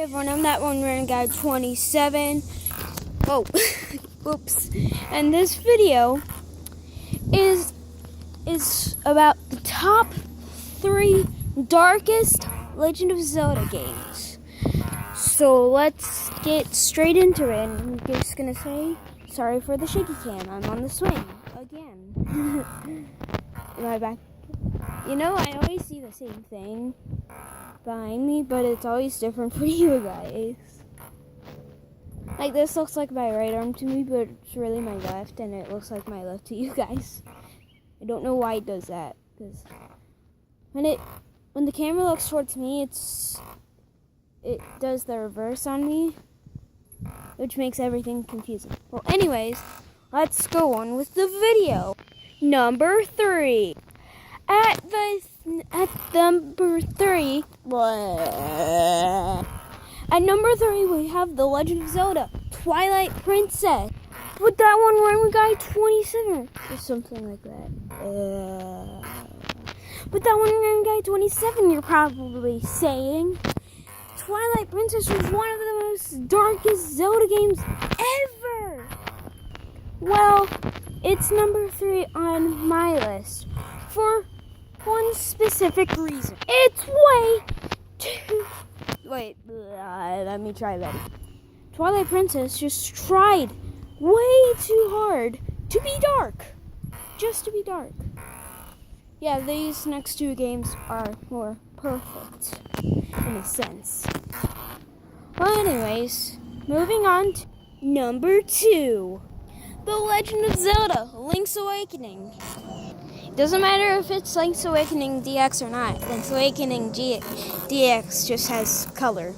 everyone, I'm that one random guy 27. Whoa, whoops. And this video is about the top 3 darkest Legend of Zelda games. So let's get straight into it. I'm just gonna say sorry for the shaky cam. I'm on the swing again. Am I back? You know, I always see the same thing behind me, but it's always different for you guys. Like, this looks like my right arm to me, but it's really my left, and it looks like my left to you guys. I don't know why it does that, because when the camera looks towards me, it does the reverse on me, which makes everything confusing. Well, anyways, let's go on with the video. Number 3. At number 3, we have The Legend of Zelda, Twilight Princess. With that one, random guy 27 or something like that. With that one, random guy 27, you're probably saying Twilight Princess was one of the most darkest Zelda games ever. Well, it's number 3 on my list for one specific reason. It's let me try that. Twilight Princess just tried way too hard to be dark. Just to be dark. Yeah, these next 2 games are more perfect in a sense. Well, anyways, moving on to number 2. The Legend of Zelda, Link's Awakening. Doesn't matter if it's Link's Awakening DX or not. Link's Awakening DX just has color.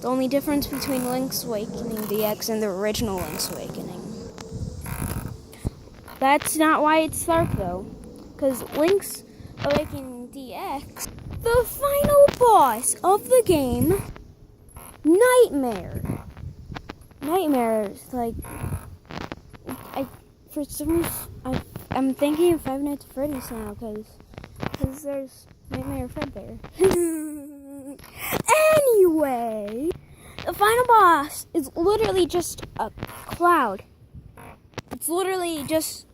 The only difference between Link's Awakening DX and the original Link's Awakening. That's not why it's dark though. Because Link's Awakening DX, the final boss of the game, Nightmare. Nightmare is like... For some reason, I'm thinking of Five Nights at Freddy's now, because there's Nightmare Fred there. Anyway, the final boss is literally just a cloud. It's literally just,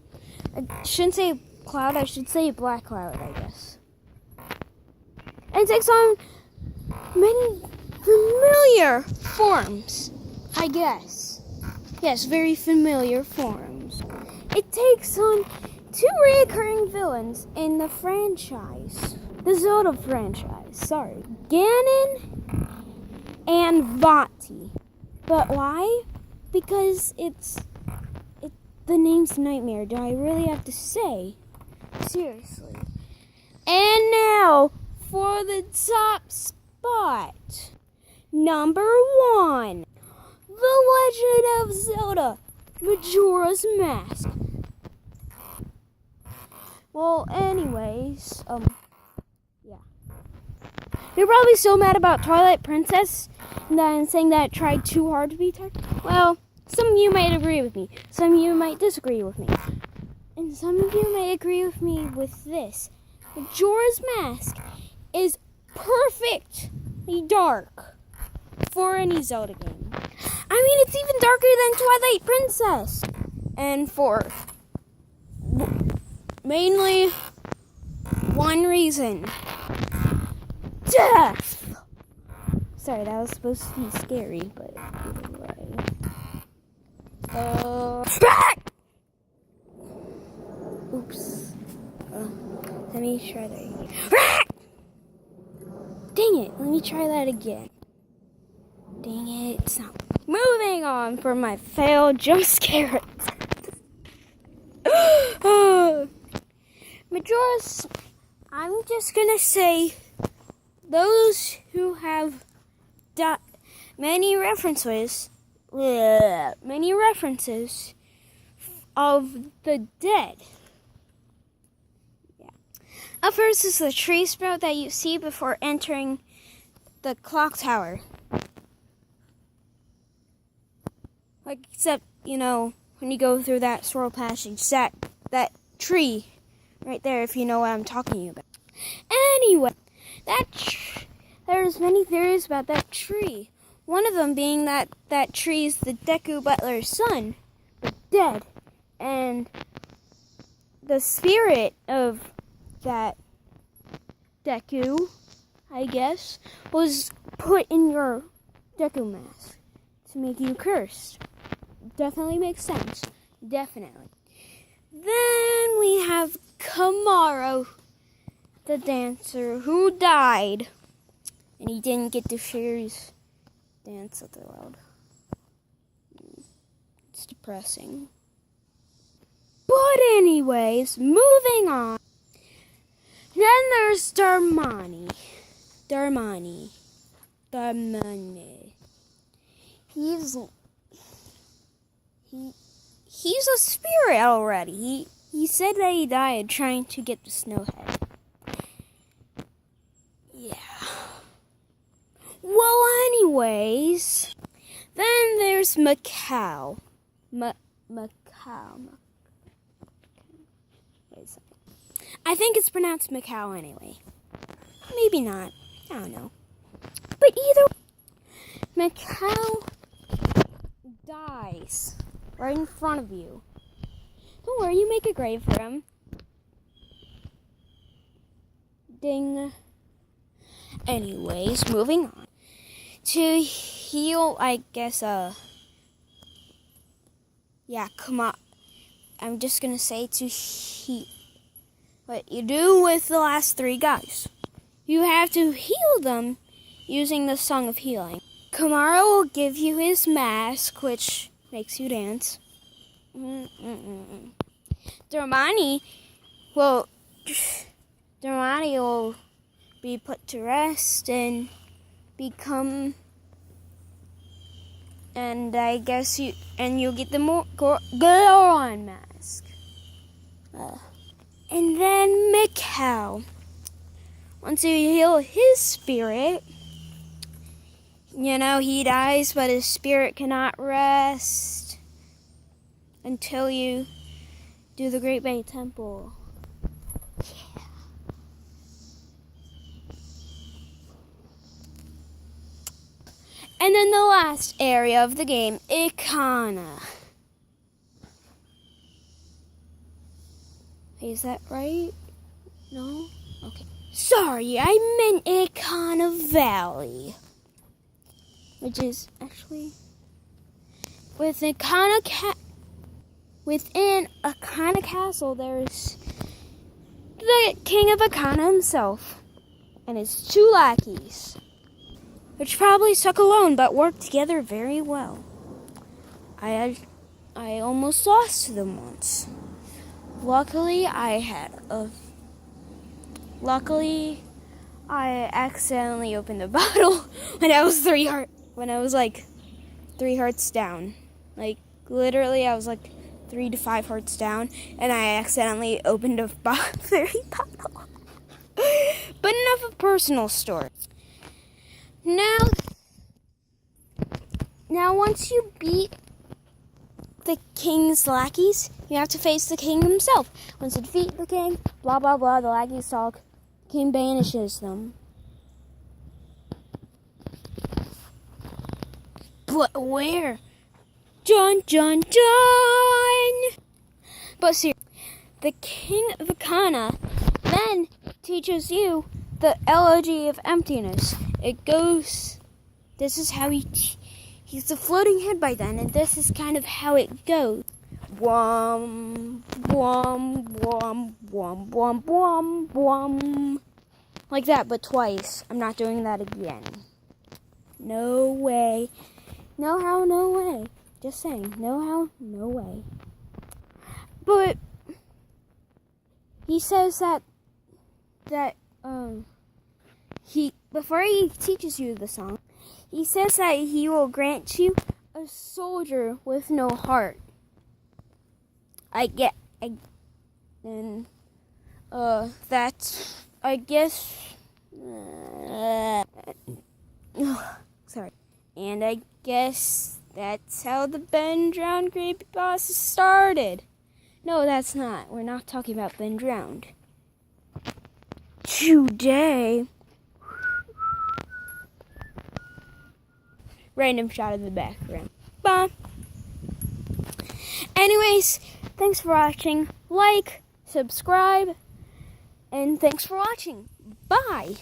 I shouldn't say cloud, I should say black cloud, I guess. And it takes on many familiar forms, I guess. Yes, very familiar forms. It takes on 2 recurring villains in the franchise. The Zelda franchise, sorry. Ganon and Vati. But why? Because the name's Nightmare. Do I really have to say? Seriously. And now, for the top spot. Number 1. The Legend of Zelda, Majora's Mask. Well, anyways, yeah. You're probably so mad about Twilight Princess and saying that it tried too hard to be dark. Well, some of you might agree with me. Some of you might disagree with me. And some of you might agree with me with this. Majora's Mask is perfectly dark for any Zelda game. I mean, it's even darker than Twilight Princess. And for mainly one reason. Death! Sorry, that was supposed to be scary, but either way. Oops. Let me try that again. Dang it, let me try that again. Dang it, it's not. Moving on from my failed jump scare. Majora's, I'm just gonna say, those who have many references of the dead. Yeah. Up first is the tree sprout that you see before entering the clock tower. Like, except, you know, when you go through that swirl passage, that tree right there, if you know what I'm talking about. Anyway, there's many theories about that tree. One of them being that tree's the Deku Butler's son, but dead. And the spirit of that Deku, I guess, was put in your Deku mask to make you cursed. Definitely makes sense. Definitely. Then we have Kamaro, the dancer, who died. And he didn't get to share his dance with the world. It's depressing. But anyways, moving on. Then there's Darmani. He's a spirit already. He said that he died trying to get the snowhead. Yeah. Well, anyways, then there's Macau. Macau. Wait a second. I think it's pronounced Macau anyway. Maybe not. I don't know. But either Macau dies right in front of you. Don't worry, you make a grave for him. Ding. Anyways, moving on. To heal, I guess, yeah, come on. I'm just gonna say to heal. What you do with the last three guys. You have to heal them using the Song of Healing. Kamara will give you his mask, which makes you dance. Darmani will be put to rest and become, and I guess you'll get the Goron mask. And then Mikau. Once you heal his spirit, he dies, but his spirit cannot rest until you do the Great Bay Temple. Yeah. And then the last area of the game, Ikana. Is that right? No? Okay. Sorry, I meant Ikana Valley. Which is actually within Ikana Castle, there's the King of Ikana himself and his two lackeys, which probably stuck alone but worked together very well. I almost lost to them once. Luckily, I accidentally opened the bottle when I was like 3 hearts down. Like, literally, I was like 3 to 5 hearts down, and I accidentally opened a fairy bottle. But enough of personal story. Now, once you beat the king's lackeys, you have to face the king himself. Once you defeat the king, blah, blah, blah, the lackeys talk. King banishes them. But where? Dun, dun, dun! But seriously, the King of Ikana then teaches you the Elegy of Emptiness. It goes, this is how he's a floating head by then, and this is kind of how it goes. Wham, wham, wham, wham, wham, wham, wham. Like that, but twice. I'm not doing that again. No way. No how, no way. Just saying. No how, no way. But he says that before he teaches you the song, he says that he will grant you a soldier with no heart. Sorry. And I guess that's how the Ben Drowned creepypasta started. No, that's not. We're not talking about Ben Drowned. Today, random shot of the background. Bye. Anyways, thanks for watching. Like, subscribe, and thanks for watching. Bye.